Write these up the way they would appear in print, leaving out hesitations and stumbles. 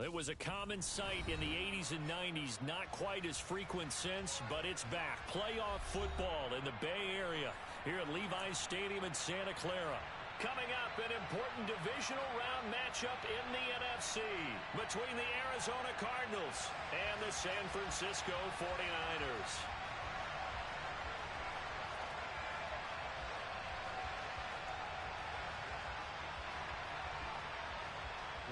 It was a common sight in the 80s and 90s, not quite as frequent since, but it's back. Playoff football in the Bay Area here at Levi's Stadium in Santa Clara. Coming up, an important divisional round matchup in the NFC between the Arizona Cardinals and the San Francisco 49ers.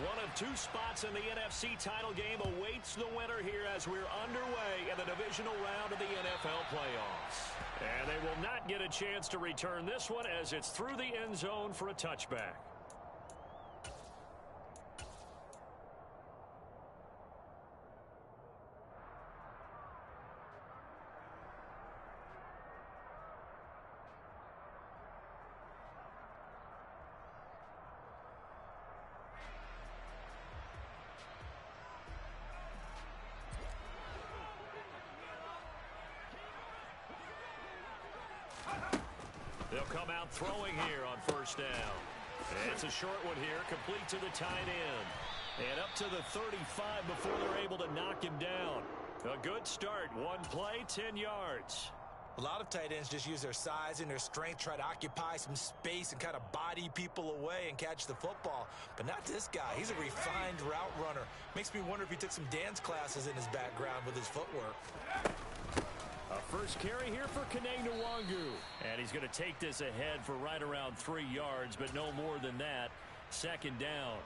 One of two spots in the NFC title game awaits the winner here as we're underway in the divisional round of the NFL playoffs. And they will not get a chance to return this one as it's through the end zone for a touchback. They'll come out throwing here on first down. It's a short one here, complete to the tight end. And up to the 35 before they're able to knock him down. A good start. One play, 10 yards. A lot of tight ends just use their size and their strength, try to occupy some space and kind of body people away and catch the football. But not this guy. He's a refined route runner. Makes me wonder if he took some dance classes in his background with his footwork. A first carry here for Kene Nwangu. And he's going to take this ahead for right around 3 yards, but no more than that. Second down.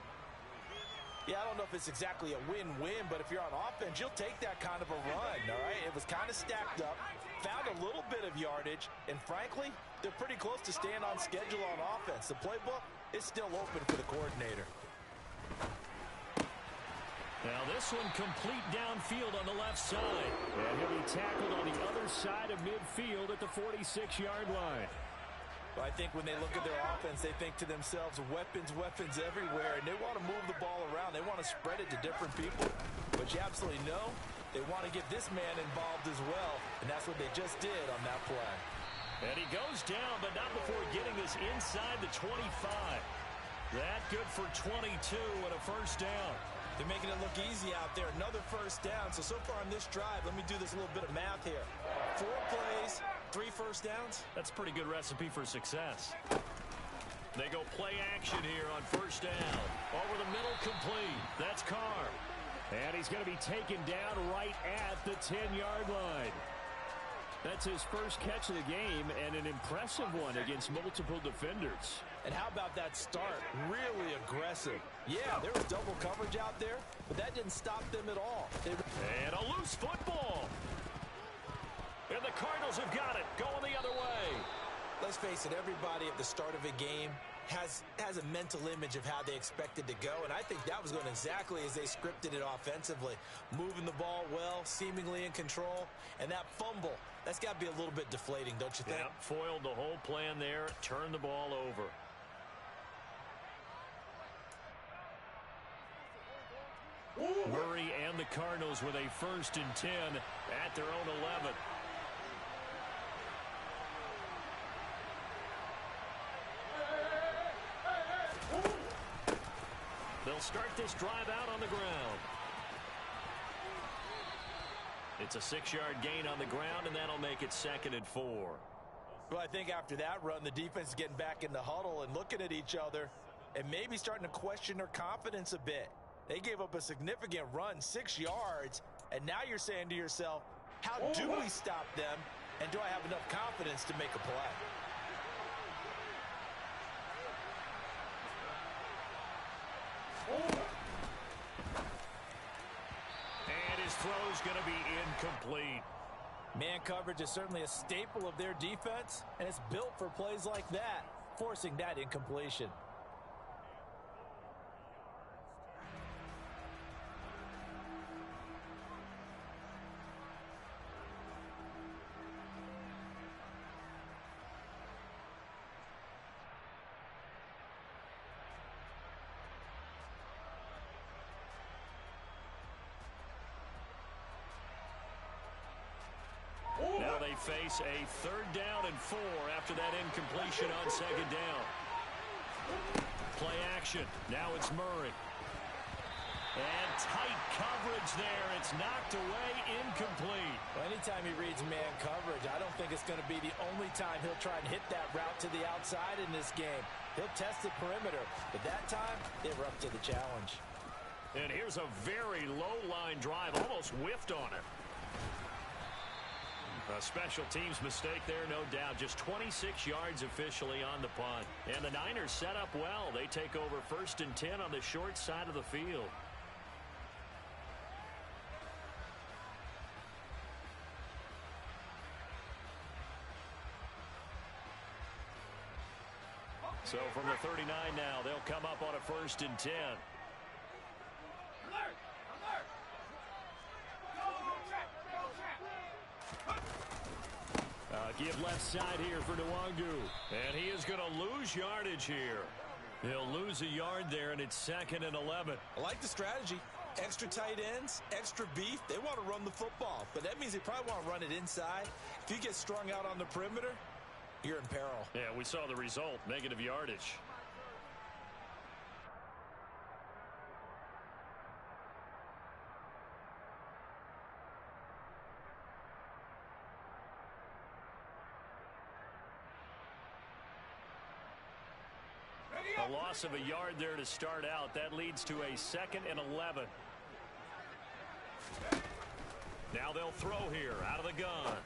Yeah, I don't know if it's exactly a win-win, but if you're on offense, you'll take that kind of a run, all right? It was kind of stacked up, found a little bit of yardage, and frankly, they're pretty close to staying on schedule on offense. The playbook is still open for the coordinator. Now this one complete downfield on the left side. And he'll be tackled on the other side of midfield at the 46-yard line. Well, I think when they look at their offense, they think to themselves, weapons, weapons everywhere, and they want to move the ball around. They want to spread it to different people. But you absolutely know they want to get this man involved as well, and that's what they just did on that play. And he goes down, but not before getting this inside the 25. That good for 22 and a first down. They're making it look easy out there. Another first down. So far on this drive, let me do this little bit of math here. 4 plays, 3 first downs. That's a pretty good recipe for success. They go play action here on first down. Over the middle, complete. That's Carr. And he's going to be taken down right at the 10-yard line. That's his first catch of the game, and an impressive one against multiple defenders. And how about that start? Really aggressive. Yeah, there was double coverage out there, but that didn't stop them at all. And a loose football. And the Cardinals have got it, going the other way. Let's face it, everybody at the start of a game has a mental image of how they expect it to go, and I think that was going exactly as they scripted it offensively. Moving the ball well, seemingly in control, and that fumble, that's got to be a little bit deflating, don't you think? Yep, foiled the whole plan there, turned the ball over. Murray and the Cardinals with a 1st and 10 at their own 11. They'll start this drive out on the ground. It's a 6-yard gain on the ground, and that'll make it 2nd and 4. Well, I think after that run, the defense is getting back in the huddle and looking at each other and maybe starting to question their confidence a bit. They gave up a significant run, 6 yards, and now you're saying to yourself, how do we stop them, and do I have enough confidence to make a play? And his throw's going to be incomplete. Man coverage is certainly a staple of their defense, and it's built for plays like that, forcing that incompletion. Now they face a 3rd down and 4 after that incompletion on 2nd down. Play action. Now it's Murray. And tight coverage there. It's knocked away, incomplete. Well, anytime he reads man coverage, I don't think it's going to be the only time he'll try and hit that route to the outside in this game. He'll test the perimeter, but that time, they were up to the challenge. And here's a very low-line drive, almost whiffed on it. A special teams mistake there, no doubt. Just 26 yards officially on the punt. And the Niners set up well. They take over 1st and 10 on the short side of the field. So from the 39 now, they'll come up on a 1st and 10. Give left side here for Nwangu. And he is going to lose yardage here. He'll lose a yard there, and it's 2nd and 11. I like the strategy. Extra tight ends, extra beef. They want to run the football, but that means they probably want to run it inside. If you get strung out on the perimeter, you're in peril. Yeah, we saw the result, negative yardage. A loss of a yard there to start out. That leads to a 2nd and 11. Now they'll throw here out of the gun.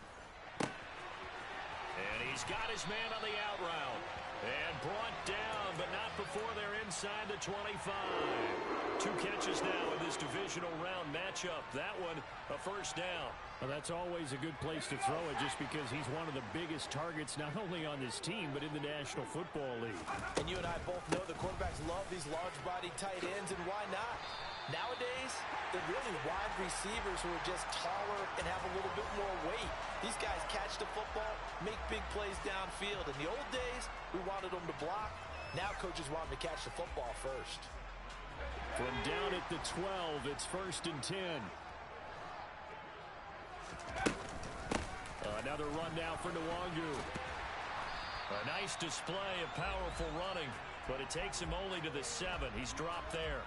And he's got his man on the out route. And brought down, but not before they're inside the 25. 2 catches now in this divisional round matchup. That one, a 1st down. Well, that's always a good place to throw it just because he's one of the biggest targets not only on this team but in the National Football League. And you and I both know the quarterbacks love these large-bodied tight ends, and why not? Nowadays, they're really wide receivers who are just taller and have a little bit more weight. These guys catch the football, make big plays downfield. In the old days, we wanted them to block. Now coaches want them to catch the football first. From down at the 12, it's 1st and 10. Another run now for Nwangu. A nice display of powerful running, but it takes him only to the 7. He's dropped there.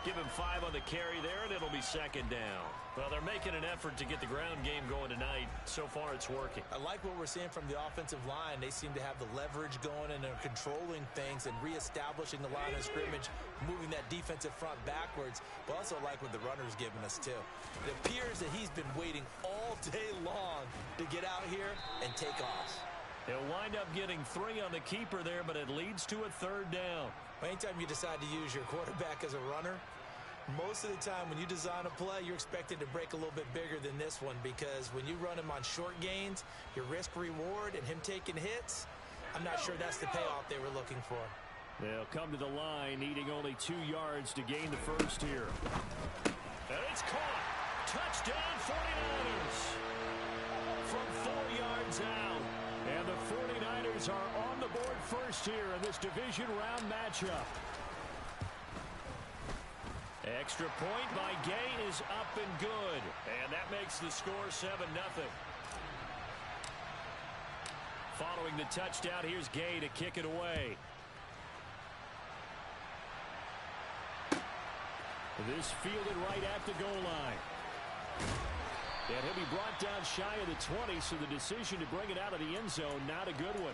Give him 5 on the carry there, and it'll be 2nd down. Well, they're making an effort to get the ground game going tonight. So far, it's working. I like what we're seeing from the offensive line. They seem to have the leverage going, and they're controlling things and reestablishing the line of scrimmage, moving that defensive front backwards. But also like what the runner's giving us, too. It appears that he's been waiting all day long to get out here and take off. He'll wind up getting 3 on the keeper there, but it leads to a 3rd down. Anytime you decide to use your quarterback as a runner, most of the time when you design a play, you're expected to break a little bit bigger than this one, because when you run him on short gains, your risk-reward and him taking hits, I'm not sure that's the payoff they were looking for. They'll come to the line, needing only 2 yards to gain the 1st here. And it's caught. Touchdown 49ers. From 4 yards out. And the 49ers are on the board first here in this division round matchup. Extra point by Gay is up and good. And that makes the score 7-0. Following the touchdown, here's Gay to kick it away. This fielded right at the goal line. And he'll be brought down shy of the 20, so the decision to bring it out of the end zone, not a good one.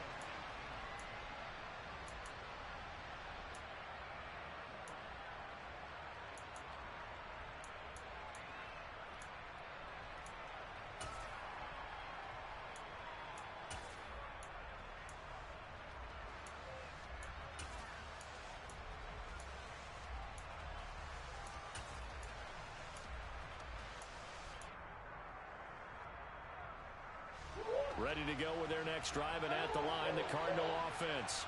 Ready to go with their next drive, and at the line, the Cardinal offense.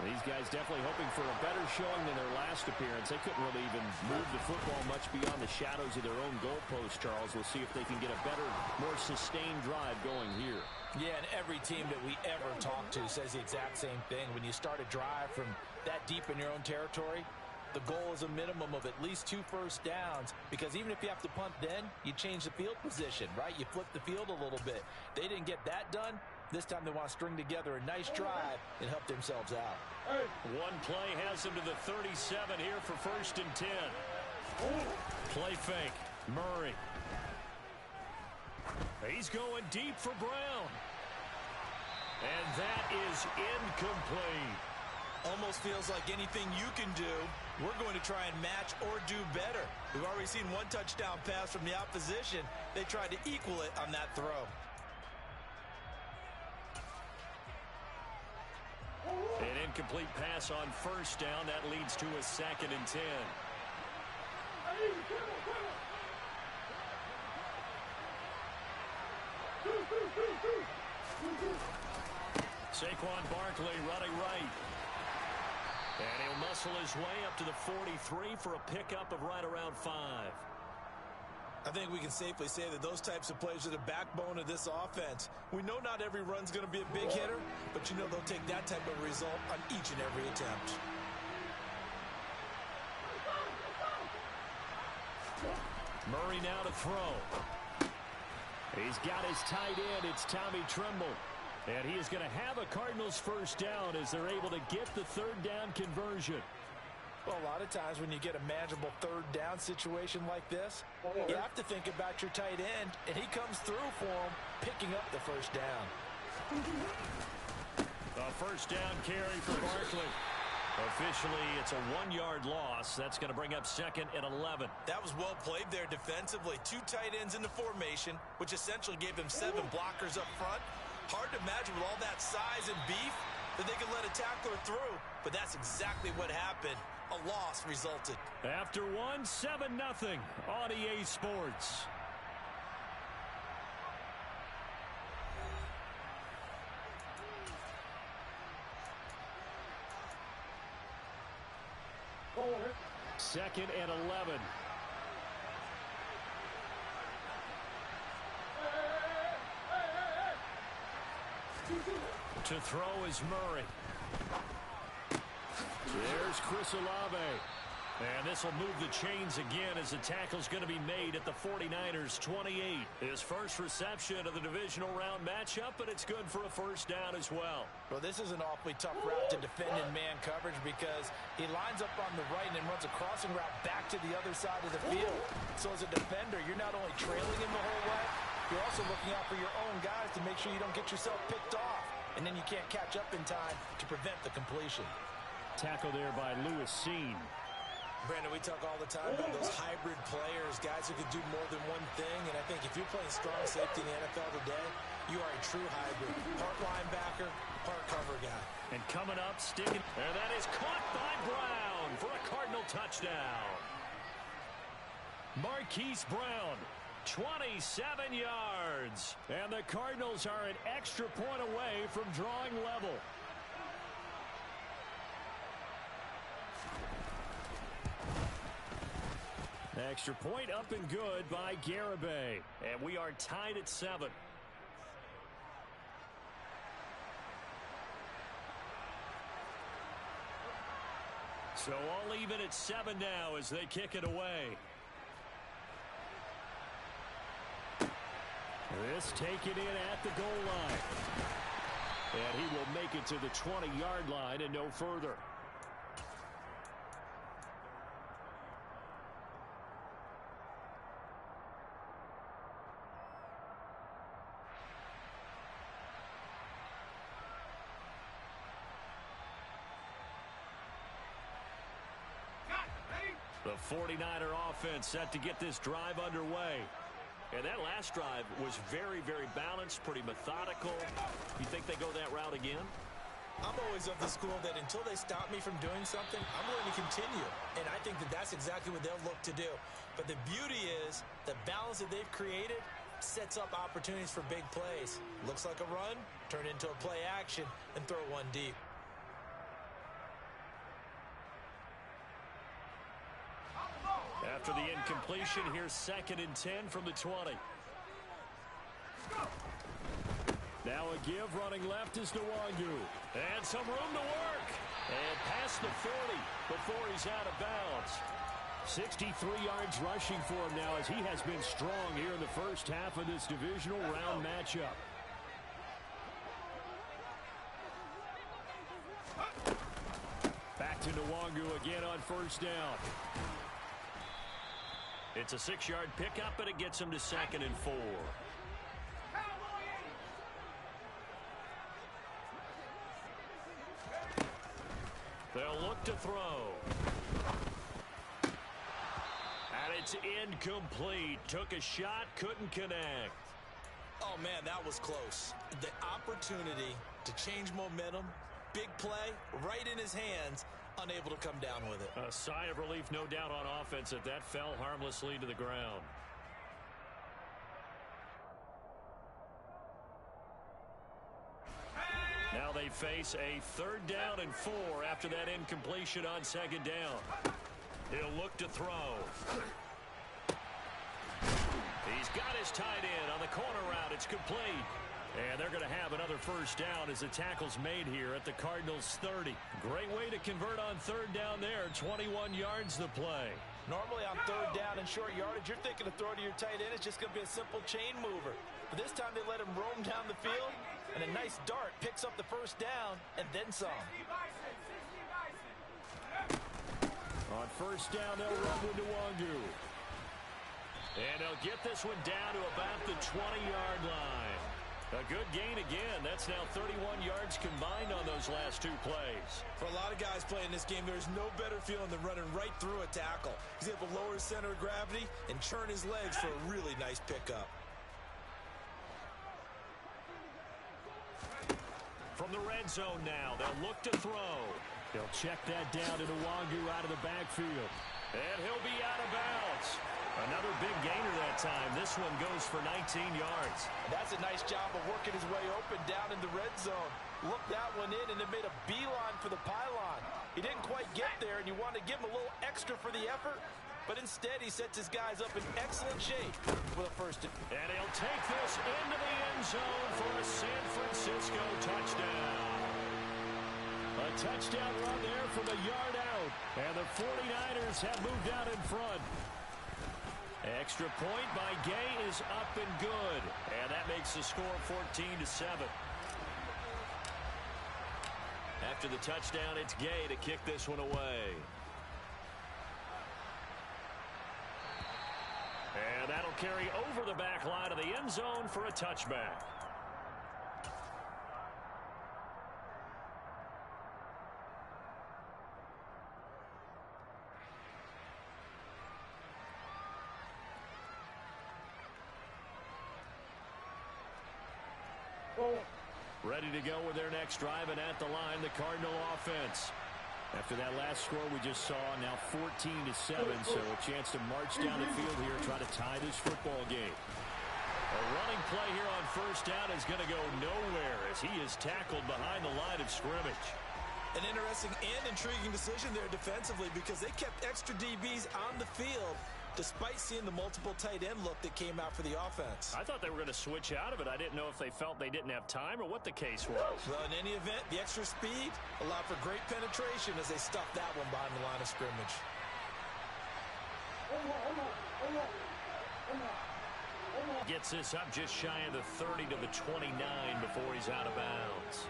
These guys definitely hoping for a better showing than their last appearance. They couldn't really even move the football much beyond the shadows of their own goalpost, Charles. We'll see if they can get a better, more sustained drive going here. Yeah, and every team that we ever talk to says the exact same thing. When you start a drive from that deep in your own territory, the goal is a minimum of at least 2 first downs, because even if you have to punt then, you change the field position, right? You flip the field a little bit. They didn't get that done. This time they want to string together a nice drive and help themselves out. One play has them to the 37 here for 1st and 10. Play fake. Murray. He's going deep for Brown. And that is incomplete. Almost feels like anything you can do, we're going to try and match or do better. We've already seen one touchdown pass from the opposition. They tried to equal it on that throw. An incomplete pass on first down. That leads to a 2nd and 10. Saquon Barkley running right. And he'll muscle his way up to the 43 for a pickup of right around 5. I think we can safely say that those types of plays are the backbone of this offense. We know not every run's going to be a big hitter, but you know they'll take that type of result on each and every attempt. Murray now to throw. He's got his tight end. It's Tommy Tremble. And he is going to have a Cardinals first down as they're able to get the 3rd down conversion. Well, a lot of times when you get a manageable 3rd down situation like this, you have to think about your tight end, and he comes through for him, picking up the first down. A first down carry for Barkley. Officially, it's a 1-yard loss. That's going to bring up 2nd and 11. That was well played there defensively. 2 tight ends in the formation, which essentially gave him 7 blockers up front. Hard to imagine with all that size and beef that they could let a tackler through, but that's exactly what happened. A loss resulted. After 1, 7-0 on EA Sports. Second and 11. To throw is Murray. There's Chris Olave. And this will move the chains again as the tackle's going to be made at the 49ers 28. His first reception of the divisional round matchup, but it's good for a first down as well. Well, this is an awfully tough route to defend in man coverage because he lines up on the right and then runs a crossing route back to the other side of the field. So as a defender, you're not only trailing him the whole way, you're also looking out for your own guys to make sure you don't get yourself picked off. And then you can't catch up in time to prevent the completion. Tackle there by Lewis Seen. Brandon, we talk all the time about those hybrid players, guys who can do more than one thing. And I think if you're playing strong safety in the NFL today, you are a true hybrid. Part linebacker, part cover guy. And coming up, sticking. And that is caught by Brown for a Cardinal touchdown. Marquise Brown, 27 yards. And the Cardinals are an extra point away from drawing level. Extra point up and good by Garibay. And we are tied at 7. So all even at 7 now as they kick it away. This taken in at the goal line. And he will make it to the 20-yard line and no further. The 49er offense set to get this drive underway. And that last drive was very, very balanced, pretty methodical. You think they go that route again? I'm always of the school that until they stop me from doing something, I'm going to continue. And I think that that's exactly what they'll look to do. But the beauty is the balance that they've created sets up opportunities for big plays. Looks like a run, turn into a play action, and throw one deep. After the incompletion, here's 2nd and 10 from the 20. Now a give running left is Nwangu. And some room to work. And past the 40 before he's out of bounds. 63 yards rushing for him now as he has been strong here in the first half of this divisional round matchup. Back to Nwangu again on first down. It's a 6-yard pickup, and it gets him to 2nd and 4. They'll look to throw. And it's incomplete. Took a shot, couldn't connect. Oh, man, that was close. The opportunity to change momentum, big play, right in his hands, unable to come down with it. A sigh of relief, no doubt, on offense that fell harmlessly to the ground. Now they face a 3rd down and 4 after that incompletion on 2nd down. He'll look to throw. He's got his tight end on the corner route. It's complete. And they're going to have another 1st down as the tackle's made here at the Cardinals' 30. Great way to convert on 3rd down there. 21 yards the play. Normally on 3rd down and short yardage, you're thinking to throw to your tight end. It's just going to be a simple chain mover. But this time they let him roam down the field, and a nice dart picks up the 1st down and then some. On 1st down, they'll run with Nwangu. And they'll get this one down to about the 20-yard line. A good gain again. That's now 31 yards combined on those last 2 plays. For a lot of guys playing this game, there's no better feeling than running right through a tackle. He's able to lower his center of gravity and churn his legs for a really nice pickup. From the red zone now, they'll look to throw. They'll check that down to Nwangu out of the backfield. And he'll be out of bounds. Another big gainer that time. This one goes for 19 yards. That's a nice job of working his way open down in the red zone. Looked that one in and it made a beeline for the pylon. He didn't quite get there, and you want to give him a little extra for the effort. But instead, he sets his guys up in excellent shape for the 1st. And he'll take this into the end zone for a San Francisco touchdown. A touchdown run there from a yard out. And the 49ers have moved out in front. Extra point by Gay is up and good. And that makes the score 14-7. After the touchdown, it's Gay to kick this one away. And that'll carry over the back line of the end zone for a touchback. Ready to go with their next drive, and at the line, the Cardinal offense. After that last score we just saw, now 14-7, so a chance to march down the field here, try to tie this football game. A running play here on 1st down is going to go nowhere as he is tackled behind the line of scrimmage. An interesting and intriguing decision there defensively, because they kept extra DBs on the field despite seeing the multiple tight end look that came out for the offense. I thought they were going to switch out of it. I didn't know if they felt they didn't have time or what the case was. Well, in any event, the extra speed allowed for great penetration as they stuffed that one behind the line of scrimmage. Gets this up just shy of the 30 to the 29 before he's out of bounds.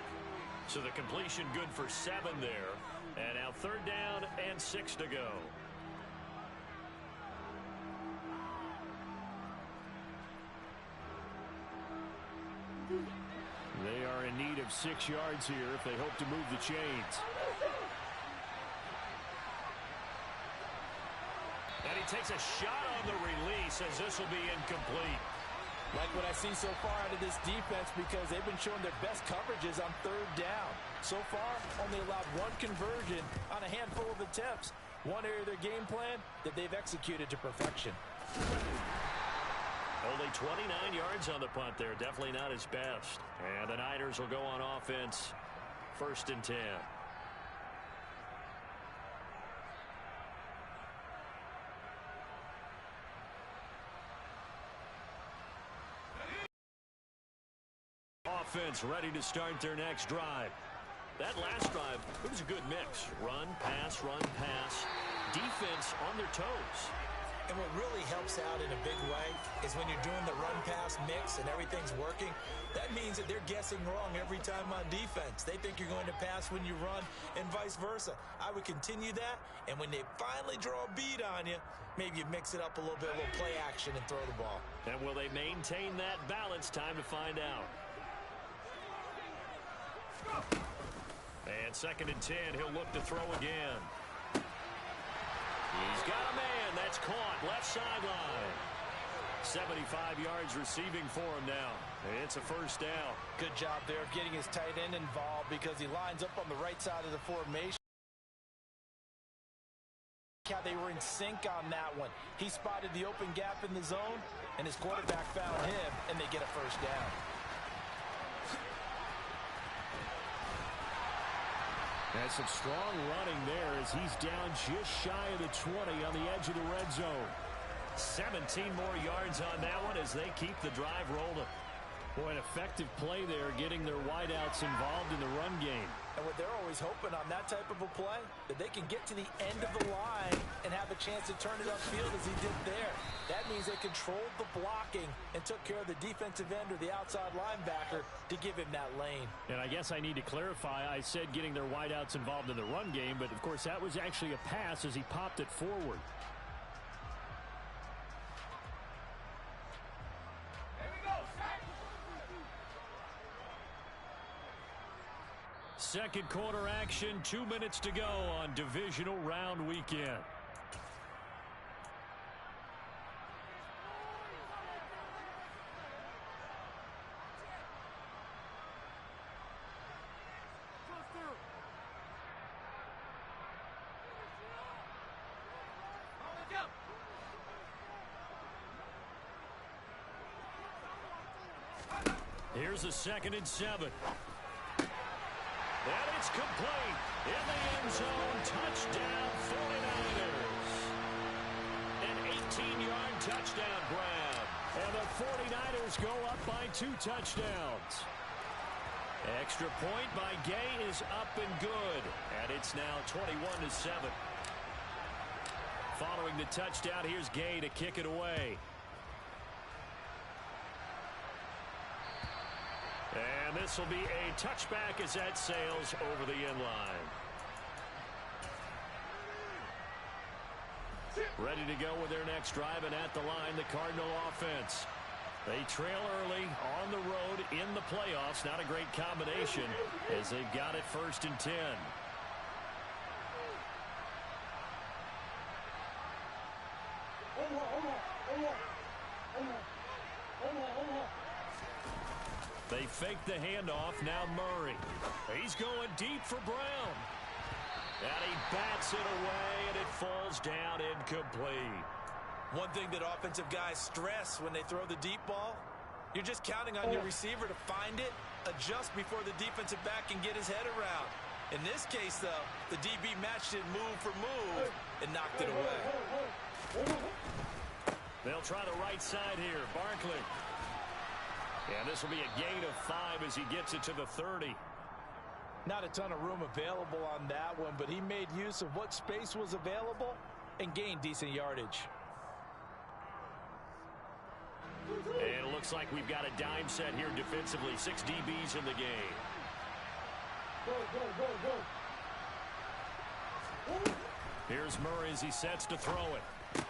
So the completion good for 7 there. And now 3rd down and 6 to go. They are in need of 6 yards here if they hope to move the chains. And he takes a shot on the release as this will be incomplete. Like what I see so far out of this defense, because they've been showing their best coverages on 3rd down. So far, only allowed 1 conversion on a handful of attempts. One area of their game plan that they've executed to perfection. Only 29 yards on the punt there. Definitely not his best. And the Niners will go on offense. 1st and 10. Offense ready to start their next drive. That last drive, it was a good mix. Run, pass, run, pass. Defense on their toes. And what really helps out in a big way is when you're doing the run-pass mix and everything's working, that means that they're guessing wrong every time on defense. They think you're going to pass when you run and vice versa. I would continue that, and when they finally draw a bead on you, maybe you mix it up a little bit, a little play action, and throw the ball. And will they maintain that balance? Time to find out. And 2nd and 10, he'll look to throw again. He's got a man. That's caught. Left sideline. 75 yards receiving for him now. It's a first down. Good job there of getting his tight end involved because he lines up on the right side of the formation. How they were in sync on that one. He spotted the open gap in the zone, and his quarterback found him, and they get a first down. That's some strong running there as he's down just shy of the 20 on the edge of the red zone. 17 more yards on that one as they keep the drive rolling. Boy, an effective play there, getting their wideouts involved in the run game. And what they're always hoping on that type of a play, that they can get to the end of the line and have a chance to turn it upfield as he did there. That means they controlled the blocking and took care of the defensive end or the outside linebacker to give him that lane. And I guess I need to clarify, I said getting their wideouts involved in the run game, but of course that was actually a pass as he popped it forward. Second quarter action, 2 minutes to go on divisional round weekend. Here's a 2nd and 7. And it's complete. In the end zone, touchdown 49ers. An 18-yard touchdown grab. And the 49ers go up by 2 touchdowns. Extra point by Gay is up and good. And it's now 21-7. Following the touchdown, here's Gay to kick it away. And this will be a touchback as that sails over the end line. Ready to go with their next drive, and at the line, the Cardinal offense. They trail early on the road in the playoffs. Not a great combination as they've got it 1st and 10. They fake the handoff. Now Murray. He's going deep for Brown. And he bats it away, and it falls down incomplete. One thing that offensive guys stress when they throw the deep ball, you're just counting on your receiver to find it, adjust before the defensive back can get his head around. In this case, though, the DB matched it move for move and knocked it away. They'll try the right side here. Barkley. And this will be a gain of 5 as he gets it to the 30. Not a ton of room available on that one, but he made use of what space was available and gained decent yardage. And it looks like we've got a dime set here defensively. 6 DBs in the game. Here's Murray as he sets to throw it.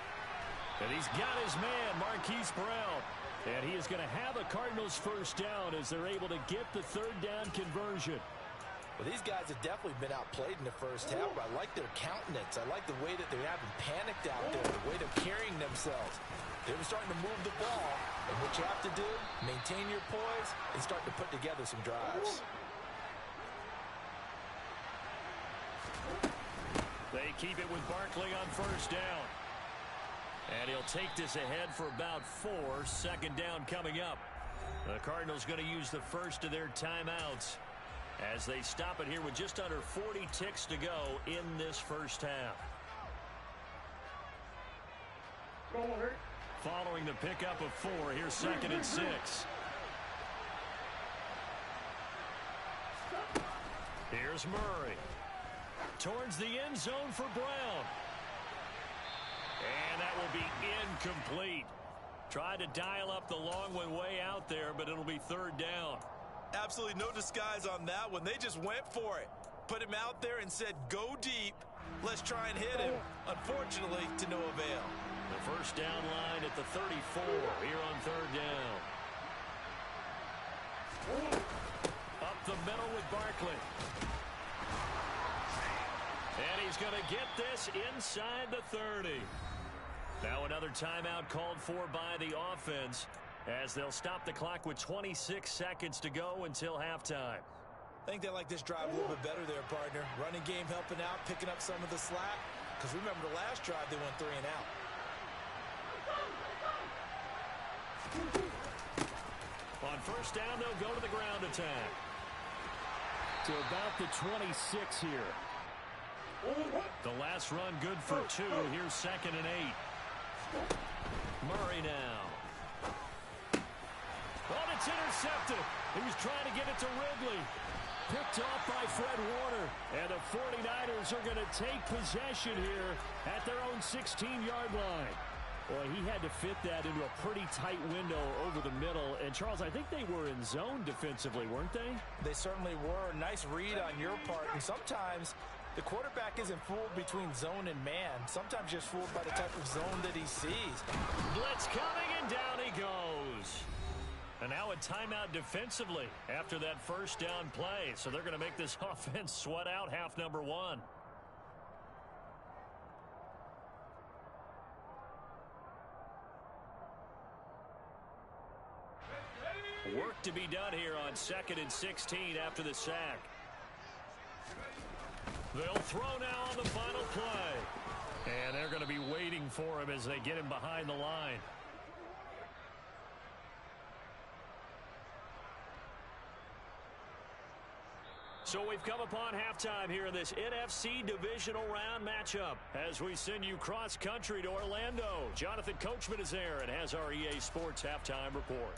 And he's got his man, Marquise Brown. And he is going to have a Cardinals first down as they're able to get the 3rd down conversion. Well, these guys have definitely been outplayed in the first half, but I like their countenance. I like the way that they haven't panicked out there, the way they're carrying themselves. They were starting to move the ball, and what you have to do, maintain your poise and start to put together some drives. They keep it with Barkley on first down. And he'll take this ahead for about 4. 2nd down coming up. The Cardinals going to use the first of their timeouts as they stop it here with just under 40 ticks to go in this first half. Following the pickup of 4, here's 2nd and 6. Here's Murray. Towards the end zone for Brown. And that will be incomplete. Tried to dial up the long one way out there, but it'll be third down. Absolutely no disguise on that one. They just went for it. Put him out there and said, go deep. Let's try and hit him. Unfortunately, to no avail. The first down line at the 34 here on third down. Up the middle with Barkley. And he's going to get this inside the 30. Now another timeout called for by the offense as they'll stop the clock with 26 seconds to go until halftime. I think they like this drive a little bit better there, partner. Running game helping out, picking up some of the slack. Because remember the last drive, they went 3 and out. On first down, they'll go to the ground attack. To about the 26 here. The last run good for 2. Here's 2nd and 8. Murray now. Oh, it's intercepted. He was trying to get it to Ridley. Picked off by Fred Warner. And the 49ers are going to take possession here at their own 16-yard line. Boy, he had to fit that into a pretty tight window over the middle. And, Charles, I think they were in zone defensively, weren't they? They certainly were. Nice read on your part. And sometimes the quarterback isn't fooled between zone and man. Sometimes just fooled by the type of zone that he sees. Blitz coming, and down he goes. And now a timeout defensively after that first down play. So they're going to make this offense sweat out half number 1. Work to be done here on 2nd and 16 after the sack. They'll throw now on the final play. And they're going to be waiting for him as they get him behind the line. So we've come upon halftime here in this NFC Divisional Round matchup as we send you cross-country to Orlando. Jonathan Coachman is there and has our EA Sports Halftime Report.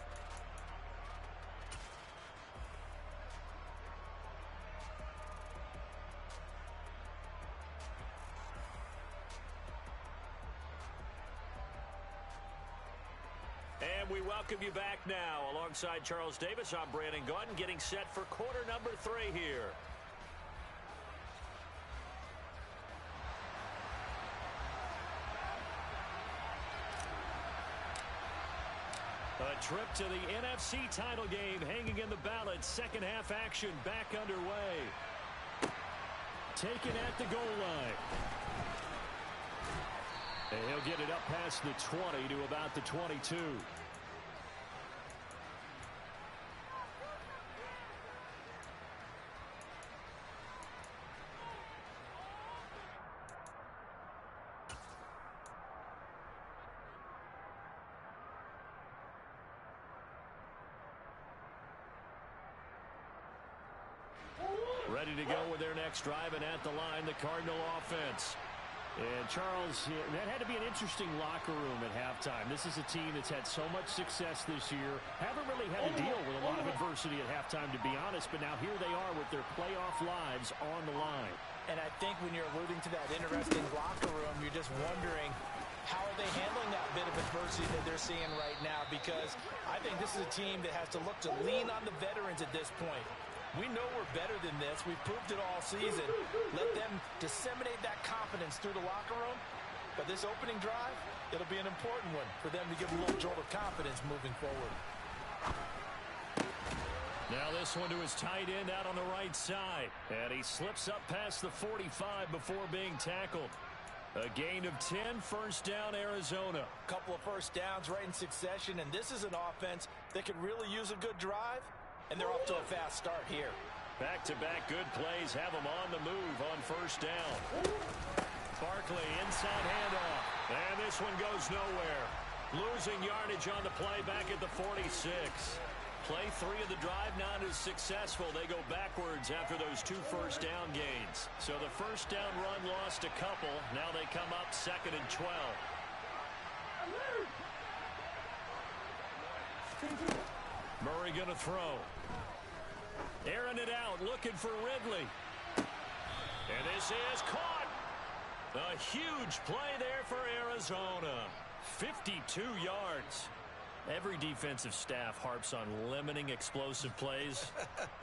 And we welcome you back now. Alongside Charles Davis, I'm Brandon Gaudin, getting set for quarter number 3 here. A trip to the NFC title game hanging in the balance. Second half action back underway. Taken at the goal line. And he'll get it up past the 20 to about the 22. Ready to go with their next drive, and at the line, the Cardinal offense. And, Charles, that had to be an interesting locker room at halftime. This is a team that's had so much success this year. Haven't really had to deal with a lot of adversity at halftime, to be honest. But now here they are with their playoff lives on the line. And I think when you're alluding to that interesting locker room, you're just wondering, how are they handling that bit of adversity that they're seeing right now? Because I think this is a team that has to look to lean on the veterans at this point. We know we're better than this. We've proved it all season. Let them disseminate that confidence through the locker room. But this opening drive, it'll be an important one for them to give a little jolt of confidence moving forward. Now this one to his tight end out on the right side. And he slips up past the 45 before being tackled. A gain of 10, first down, Arizona. A couple of first downs right in succession. And this is an offense that could really use a good drive. And they're off to a fast start here. Back-to-back good plays have them on the move on first down. Barkley, inside handoff. And this one goes nowhere. Losing yardage on the play back at the 46. Play 3 of the drive not as successful. They go backwards after those 2 first down gains. So the first down run lost a couple. Now they come up 2nd and 12. Murray going to throw. Airing it out, looking for Ridley. And this is caught. A huge play there for Arizona. 52 yards. Every defensive staff harps on limiting explosive plays.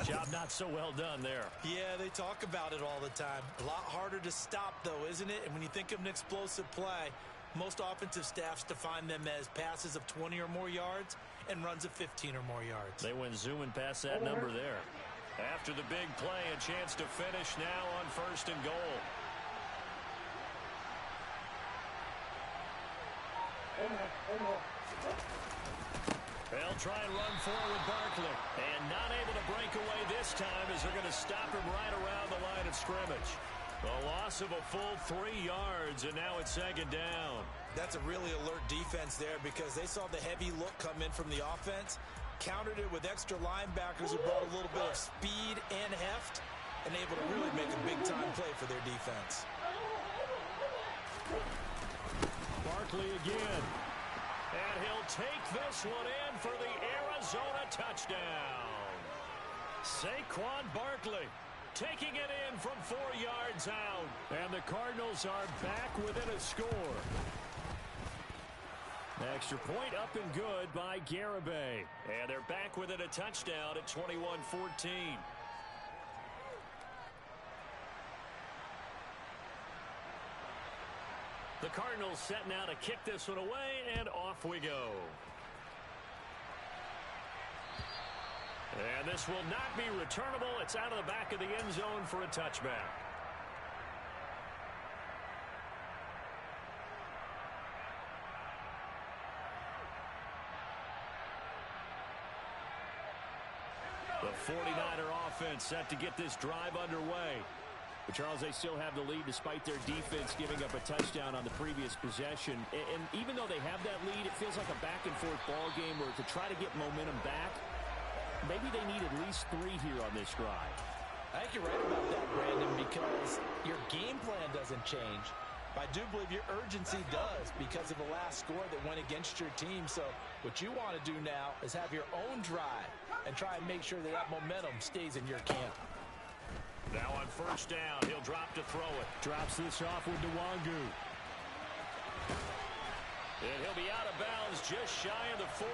Job not so well done there. Yeah, they talk about it all the time. A lot harder to stop, though, isn't it? And when you think of an explosive play, most offensive staffs define them as passes of 20 or more yards and runs of 15 or more yards. They went zooming past that number there. After the big play, a chance to finish now on 1st and goal. They'll try and run forward Barkley. And not able to break away this time as they're going to stop him right around the line of scrimmage. A loss of a full 3 yards, and now it's 2nd down. That's a really alert defense there because they saw the heavy look come in from the offense, countered it with extra linebackers who brought a little bit of speed and heft, and able to really make a big-time play for their defense. Barkley again. And he'll take this one in for the Arizona touchdown. Saquon Barkley taking it in from 4 yards out. And the Cardinals are back within a score. Extra point up and good by Garibay. And they're back within a touchdown at 21-14. The Cardinals set now to kick this one away, and off we go. And this will not be returnable. It's out of the back of the end zone for a touchback. The 49er offense set to get this drive underway. But Charles, they still have the lead despite their defense giving up a touchdown on the previous possession. And even though they have that lead, it feels like a back-and-forth ball game where to try to get momentum back, maybe they need at least 3 here on this drive. I think you're right about that, Brandon, because your game plan doesn't change. I do believe your urgency does because of the last score that went against your team. So what you want to do now is have your own drive and try and make sure that that momentum stays in your camp. Now on 1st down, he'll drop to throw it. Drops this off with Nwangu. And he'll be out of bounds just shy of the 40.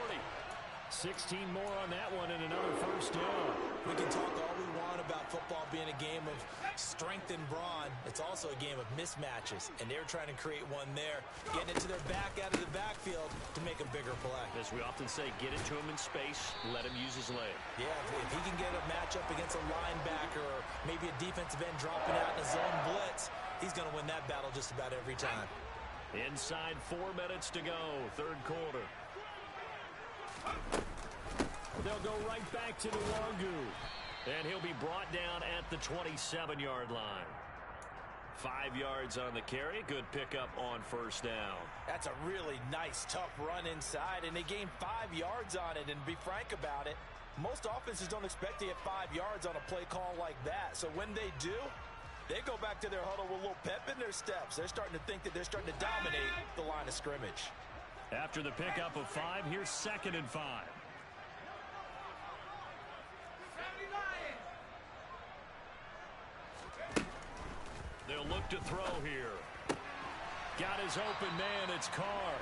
16 more on that one and another 1st down. We can talk all we want about football being a game of strength and brawn. It's also a game of mismatches, and they're trying to create one there, getting it to their back out of the backfield to make a bigger play. As we often say, get it to him in space, let him use his leg. Yeah, if he can get a matchup against a linebacker or maybe a defensive end dropping out in a zone blitz, he's going to win that battle just about every time. Inside 4 minutes to go, 3rd quarter. They'll go right back to Nwangu. And he'll be brought down at the 27-yard line. 5 yards on the carry. Good pickup on 1st down. That's a really nice, tough run inside, and they gained 5 yards on it. And to be frank about it, most offenses don't expect to get 5 yards on a play call like that. So when they do, they go back to their huddle with a little pep in their steps. They're starting to think that they're starting to dominate the line of scrimmage. After the pickup of 5, here's 2nd and 5. They'll look to throw here. Got his open man, it's Carr.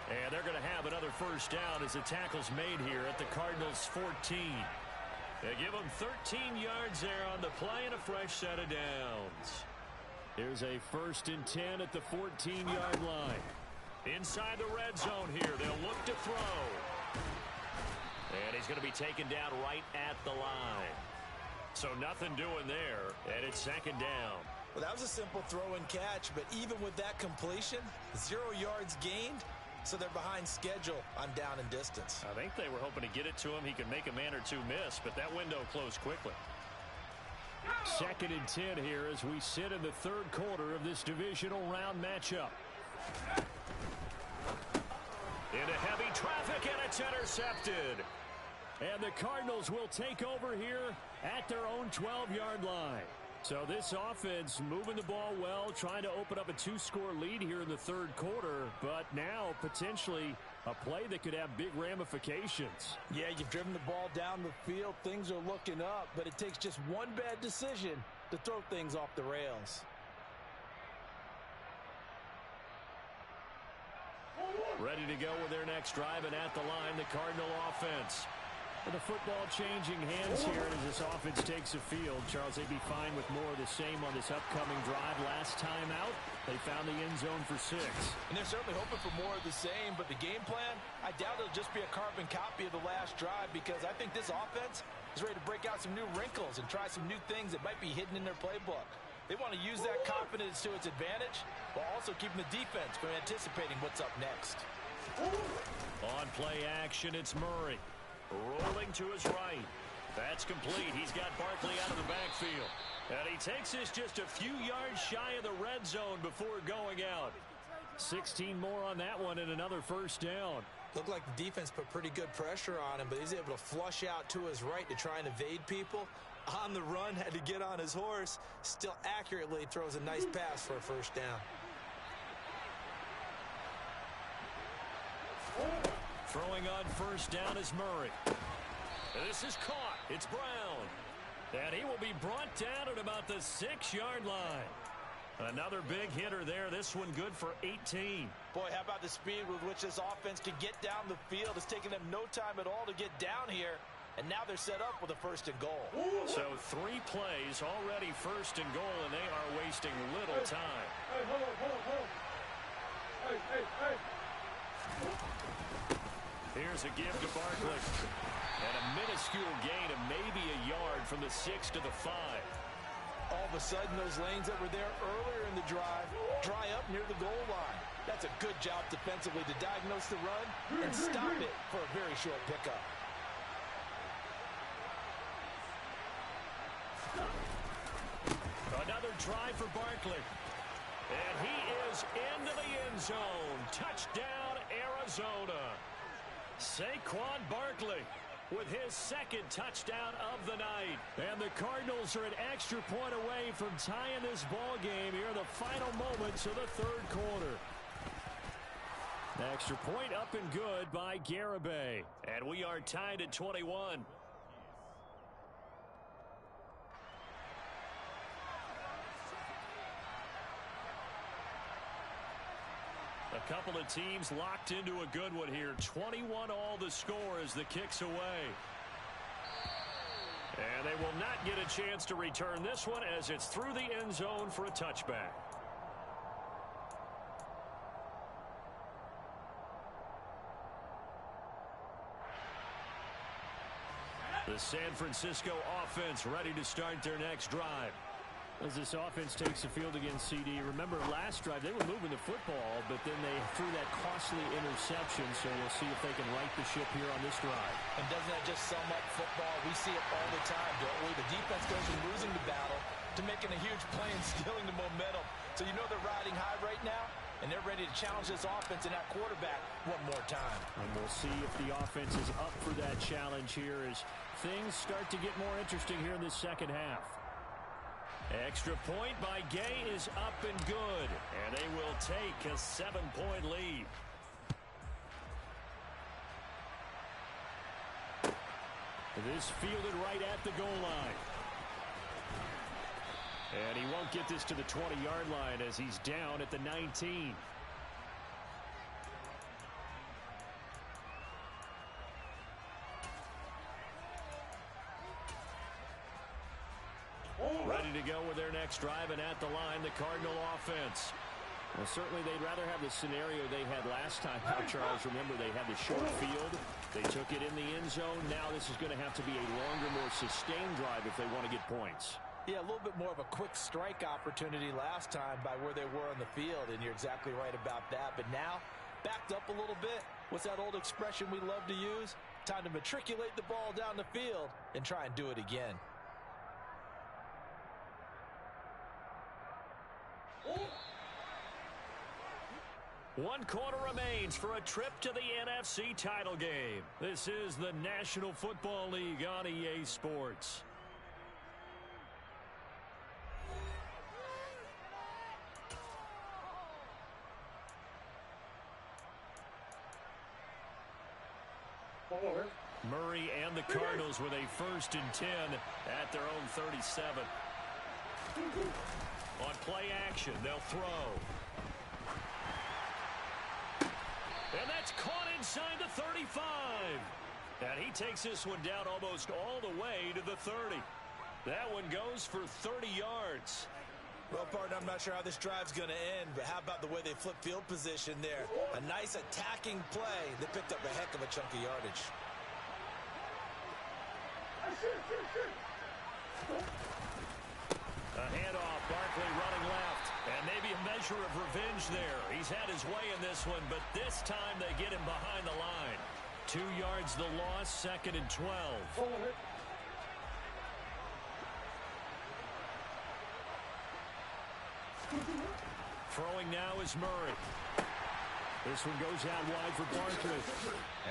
And they're going to have another 1st down as the tackle's made here at the Cardinals' 14. They give them 13 yards there on the play and a fresh set of downs. Here's a 1st and 10 at the 14-yard line. Inside the red zone here, they'll look to throw. And he's going to be taken down right at the line. So nothing doing there, and it's 2nd down. Well, that was a simple throw and catch, but even with that completion, 0 yards gained, so they're behind schedule on down and distance. I think they were hoping to get it to him. He could make a man or two miss, but that window closed quickly. 2nd and 10 here as we sit in the 3rd quarter of this divisional round matchup. Into heavy traffic, and it's intercepted. And the Cardinals will take over here at their own 12-yard line. So this offense moving the ball well, trying to open up a 2-score lead here in the 3rd quarter, but now potentially a play that could have big ramifications. Yeah, you've driven the ball down the field. Things are looking up, but it takes just one bad decision to throw things off the rails. Ready to go with their next drive, and at the line, the Cardinal offense. With the football changing hands here as this offense takes the field. Charles, they'd be fine with more of the same on this upcoming drive. Last time out, they found the end zone for 6. And they're certainly hoping for more of the same, but the game plan, I doubt it'll just be a carbon copy of the last drive, because I think this offense is ready to break out some new wrinkles and try some new things that might be hidden in their playbook. They want to use that confidence to its advantage while also keeping the defense from anticipating what's up next. On play action, it's Murray. Rolling to his right. That's complete. He's got Barkley out of the backfield. And he takes this just a few yards shy of the red zone before going out. 16 more on that one and another first down. Looked like the defense put pretty good pressure on him, but he's able to flush out to his right to try and evade people. On the run, had to get on his horse. Still accurately throws a nice pass for a first down. Throwing on first down is Murray. This is caught. It's Brown. And he will be brought down at about the 6-yard line. Another big hitter there. This one good for 18. Boy, how about the speed with which this offense can get down the field? It's taken them no time at all to get down here. And now they're set up with a 1st and goal. So 3 plays already 1st and goal, and they are wasting little time. Here's a give to Barkley. And a minuscule gain of maybe a yard from the 6 to the 5. All of a sudden, those lanes that were there earlier in the drive dry up near the goal line. That's a good job defensively to diagnose the run and stop it for a very short pickup. Another try for Barkley. And he is into the end zone. Touchdown, Arizona. Saquon Barkley with his 2nd touchdown of the night. And the Cardinals are an extra point away from tying this ball game here in the final moments of the 3rd quarter. Extra point up and good by Garibay. And we are tied at 21. A couple of teams locked into a good one here. 21 all the score as the kick's away. And they will not get a chance to return this one as it's through the end zone for a touchback. The San Francisco offense ready to start their next drive. As this offense takes the field against CD, remember last drive they were moving the football, but then they threw that costly interception, so we'll see if they can right the ship here on this drive. And doesn't that just sum up football? We see it all the time, don't we? The defense goes from losing the battle to making a huge play and stealing the momentum. So you know they're riding high right now, and they're ready to challenge this offense and that quarterback one more time. And we'll see if the offense is up for that challenge here as things start to get more interesting here in this second half. Extra point by Gay is up and good, and they will take a 7-point lead. This fielded right at the goal line. And he won't get this to the 20-yard line as he's down at the 19. Ready to go with their next drive, and at the line, the Cardinal offense. Well, certainly they'd rather have the scenario they had last time out, Charles. Remember, they had the short field. They took it in the end zone. Now this is going to have to be a longer, more sustained drive if they want to get points. Yeah, a little bit more of a quick strike opportunity last time by where they were on the field, and you're exactly right about that. But now, backed up a little bit. What's that old expression we love to use? Time to matriculate the ball down the field and try and do it again. One quarter remains for a trip to the NFC title game. This is the National Football League on EA Sports. Murray and the Cardinals with a 1st and 10 at their own 37. On play action, they'll throw. And that's caught inside the 35. And he takes this one down almost all the way to the 30. That one goes for 30 yards. Well, partner, I'm not sure how this drive's going to end, but how about the way they flip field position there? A nice attacking play. They picked up a heck of a chunk of yardage. A handoff, Barkley running left. And maybe a measure of revenge there. He's had his way in this one, but this time they get him behind the line. 2 yards the loss, 2nd and 12. Throwing now is Murray. This one goes out wide for Barkley.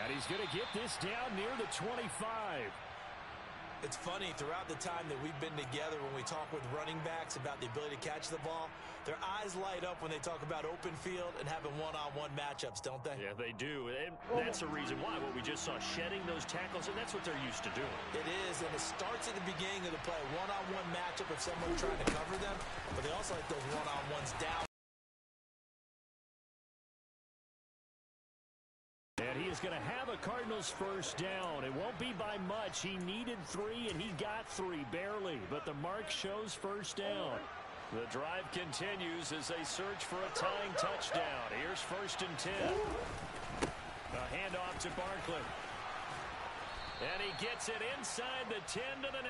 And he's going to get this down near the 25. It's funny, throughout the time that we've been together, when we talk with running backs about the ability to catch the ball, their eyes light up when they talk about open field and having one-on-one matchups, don't they? Yeah, they do. And that's the reason why. What we just saw, shedding those tackles, and that's what they're used to doing. It is, and it starts at the beginning of the play. One-on-one matchup if someone's trying to cover them, but they also like those one-on-ones down. And he is going to have a Cardinals first down. It won't be by much. He needed 3, and he got 3, barely. But the mark shows first down. The drive continues as they search for a tying touchdown. Here's 1st and 10. A handoff to Barkley. And he gets it inside the 10 to the 9.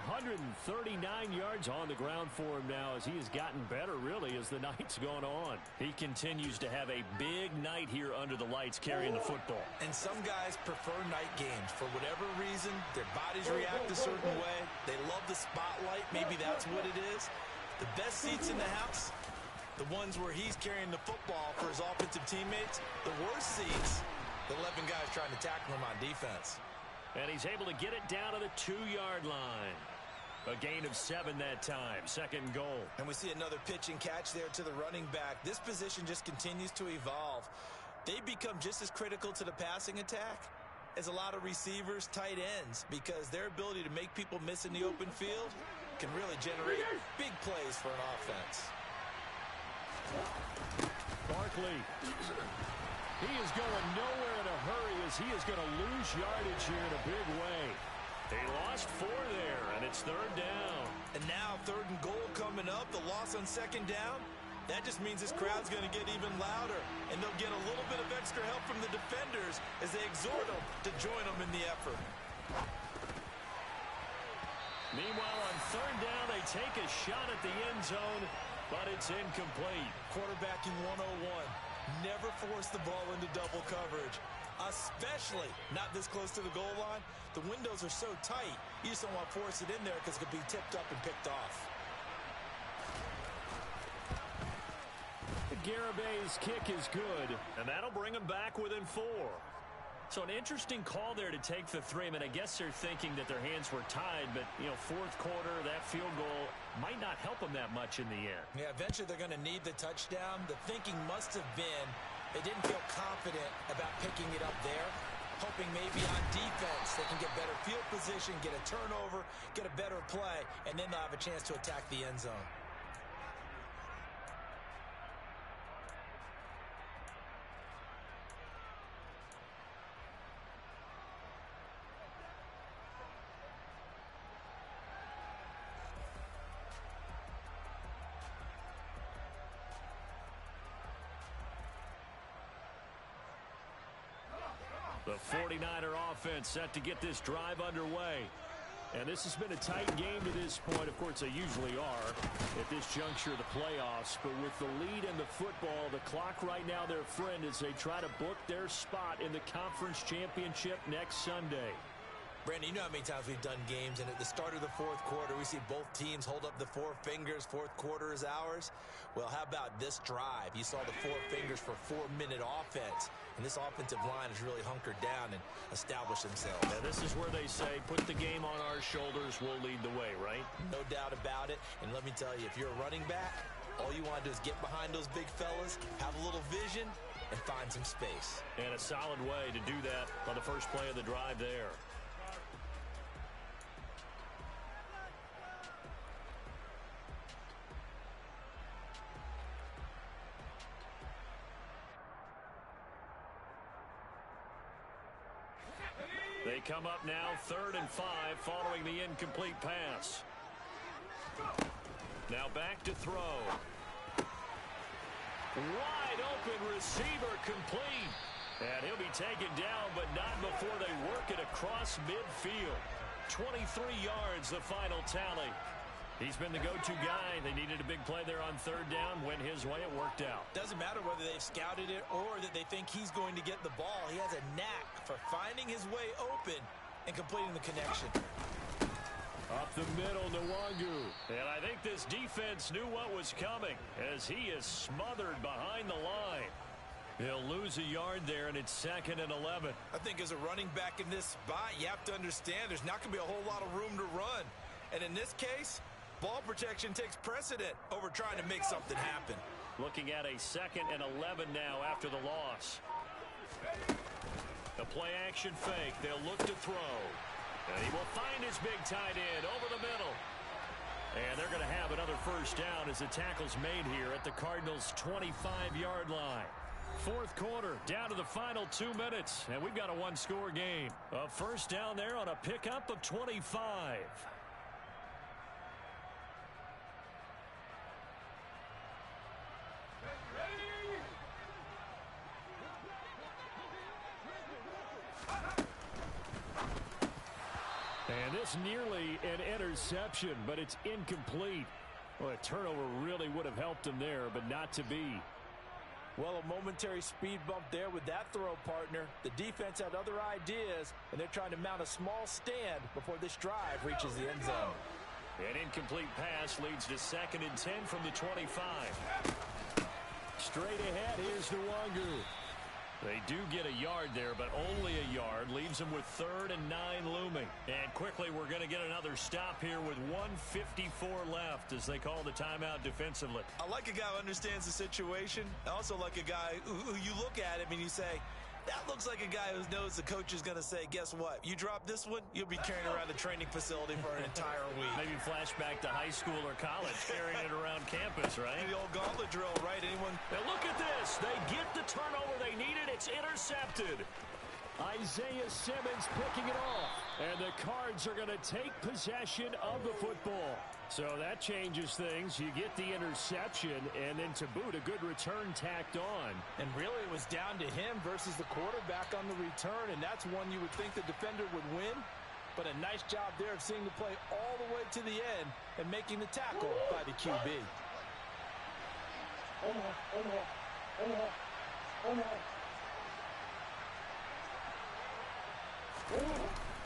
139 yards on the ground for him now as he has gotten better, really, as the night's gone on. He continues to have a big night here under the lights carrying the football. And some guys prefer night games. For whatever reason, their bodies react a certain way. They love the spotlight. Maybe that's what it is. The best seats in the house, the ones where he's carrying the football for his offensive teammates. The worst seats, the 11 guys trying to tackle him on defense. And he's able to get it down to the 2-yard line. A gain of 7 that time. 2nd and goal. And we see another pitch and catch there to the running back. This position just continues to evolve. They become just as critical to the passing attack as a lot of receivers, tight ends, because their ability to make people miss in the open field can really generate big plays for an offense. Barkley. He is going nowhere in a hurry as he is going to lose yardage here in a big way. He lost 4 there, and it's 3rd down. And now 3rd and goal coming up. The loss on 2nd down. That just means this crowd's going to get even louder, and they'll get a little bit of extra help from the defenders as they exhort them to join them in the effort. Meanwhile, on 3rd down, they take a shot at the end zone, but it's incomplete. Quarterbacking 101. Never force the ball into double coverage, especially not this close to the goal line. The windows are so tight, you just don't want to force it in there because it could be tipped up and picked off. Garabay's kick is good, and that'll bring him back within 4. So an interesting call there to take the 3. I mean, I guess they're thinking that their hands were tied, but, you know, 4th quarter, that field goal might not help them that much in the end. Yeah, eventually they're going to need the touchdown. The thinking must have been they didn't feel confident about picking it up there, hoping maybe on defense they can get better field position, get a turnover, get a better play, and then they'll have a chance to attack the end zone. The 49er offense set to get this drive underway. And this has been a tight game to this point. Of course, they usually are at this juncture of the playoffs. But with the lead in the football, the clock right now their friend as they try to book their spot in the conference championship next Sunday. Brandon, you know how many times we've done games, and at the start of the 4th quarter, we see both teams hold up the 4 fingers. 4th quarter is ours. Well, how about this drive? You saw the 4 fingers for 4-minute offense, and this offensive line has really hunkered down and established themselves. Yeah, this is where they say, put the game on our shoulders, we'll lead the way, right? No doubt about it. And let me tell you, if you're a running back, all you want to do is get behind those big fellas, have a little vision, and find some space. And a solid way to do that on the first play of the drive there. come up now 3rd and 5 following the incomplete pass. Now back to throw. Wide open receiver complete. And he'll be taken down, but not before they work it across midfield. 23 yards, the final tally. He's been the go-to guy. They needed a big play there on 3rd down. Went his way. It worked out. Doesn't matter whether they've scouted it or that they think he's going to get the ball. He has a knack for finding his way open and completing the connection. Up the middle, Nwangu. And I think this defense knew what was coming as he is smothered behind the line. He'll lose a yard there, and it's 2nd and 11. I think as a running back in this spot, you have to understand there's not going to be a whole lot of room to run. And in this case, ball protection takes precedent over trying to make something happen. Looking at a 2nd and 11 now after the loss. The play-action fake. They'll look to throw. And he will find his big tight end over the middle. And they're going to have another first down as the tackle's made here at the Cardinals' 25-yard line. 4th quarter, down to the final 2 minutes, and we've got a one-score game. A first down there on a pickup of 25. And this nearly an interception, but it's incomplete. Well, a turnover really would have helped him there, but not to be. Well, a momentary speed bump there with that throw, partner. The defense had other ideas, and they're trying to mount a small stand before this drive reaches the end zone. An incomplete pass leads to 2nd and 10 from the 25. Straight ahead, here's Nwangu. They do get a yard there, but only a yard. Leaves them with 3rd and 9 looming. And quickly, we're going to get another stop here with 1:54 left as they call the timeout defensively. I like a guy who understands the situation. I also like a guy who you look at him and you say, that looks like a guy who knows the coach is going to say, guess what? You drop this one, you'll be carrying around the training facility for an entire week. Maybe flashback to high school or college, carrying it around campus, right? The old gauntlet drill, right? Anyone? Now look at this. They get the turnover they needed. It's intercepted. Isaiah Simmons picking it off. And the Cards are going to take possession of the football. So that changes things. You get the interception, and then to boot, a good return tacked on. And really, it was down to him versus the quarterback on the return, and that's one you would think the defender would win. But a nice job there of seeing the play all the way to the end and making the tackle by the QB.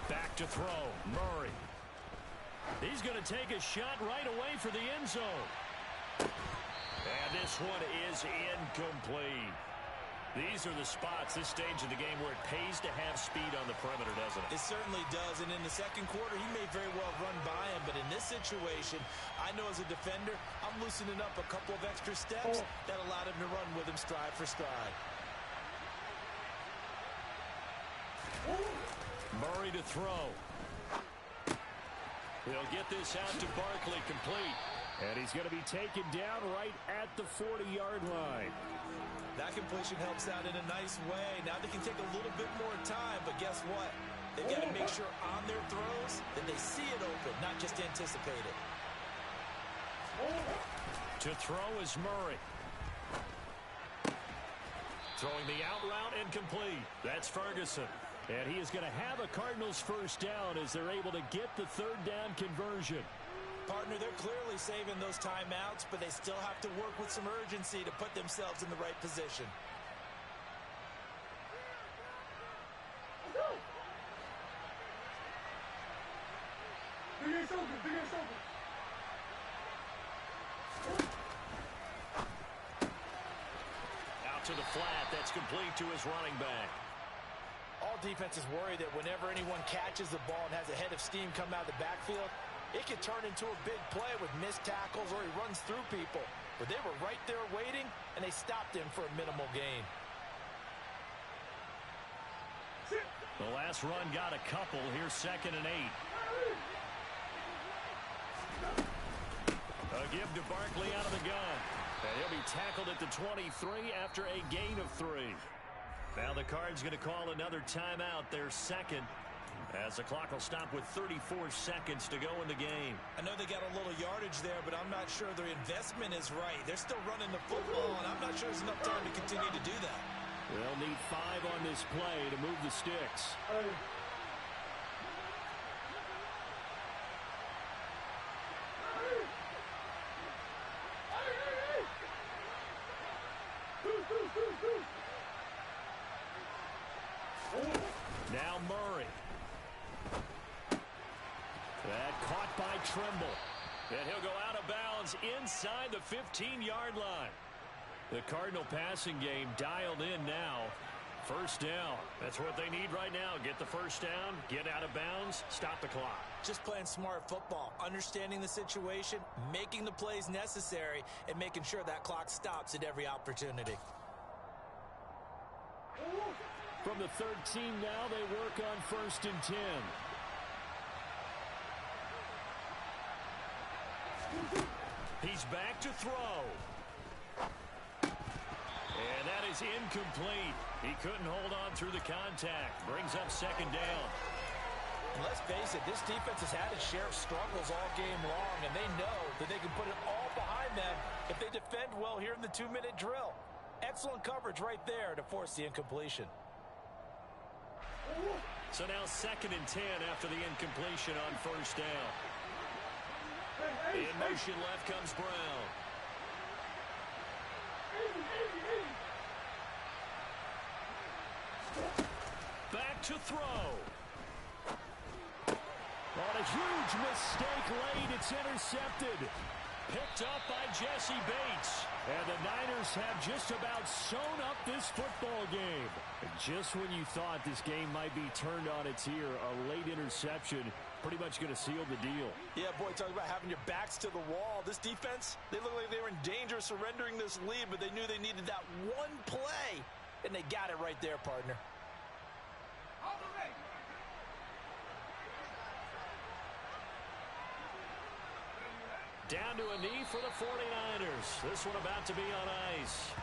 Back to throw. Murray. He's going to take a shot right away for the end zone. And this one is incomplete. These are the spots, this stage of the game, where it pays to have speed on the perimeter, doesn't it? It certainly does, and in the second quarter, he may very well run by him, but in this situation, I know as a defender, I'm loosening up a couple of extra steps that allowed him to run with him stride for stride. Murray to throw. He'll get this out to Barkley complete. And he's going to be taken down right at the 40-yard line. That completion helps out in a nice way. Now they can take a little bit more time, but guess what? They've got to make sure on their throws that they see it open, not just anticipate it. To throw is Murray. Throwing the out route incomplete. That's Ferguson. And he is going to have a Cardinals first down as they're able to get the 3rd down conversion. Partner, they're clearly saving those timeouts, but they still have to work with some urgency to put themselves in the right position. Out to the flat. That's complete to his running back. All defenses worry that whenever anyone catches the ball and has a head of steam come out of the backfield, it could turn into a big play with missed tackles or he runs through people. But they were right there waiting, and they stopped him for a minimal gain. The last run got a couple. Here's 2nd and 8. A give to Barkley out of the gun. And he'll be tackled at the 23 after a gain of 3. Now the Cards going to call another timeout, their second. As the clock will stop with 34 seconds to go in the game. I know they got a little yardage there, but I'm not sure their investment is right. They're still running the football, and I'm not sure there's enough time to continue to do that. They'll need 5 on this play to move the sticks. Now Murray. That caught by Trimble. And he'll go out of bounds inside the 15-yard line. The Cardinal passing game dialed in now. First down. That's what they need right now. Get the first down, get out of bounds, stop the clock. Just playing smart football, understanding the situation, making the plays necessary, and making sure that clock stops at every opportunity. From the 13 now, they work on 1st and 10. He's back to throw. And that is incomplete. He couldn't hold on through the contact. Brings up 2nd down. And let's face it, this defense has had its share of struggles all game long, and they know that they can put it all behind them if they defend well here in the 2-minute drill. Excellent coverage right there to force the incompletion. So now 2nd and 10 after the incompletion on 1st down. In motion left comes Brown. Back to throw. On a huge mistake late, it's intercepted. Picked up by Jesse Bates. And the Niners have just about sewn up this football game. And just when you thought this game might be turned on its ear, a late interception pretty much going to seal the deal. Yeah, boy, talk about having your backs to the wall. This defense, they look like they were in danger of surrendering this lead, but they knew they needed that one play. And they got it right there, partner. Down to a knee for the 49ers. This one about to be on ice.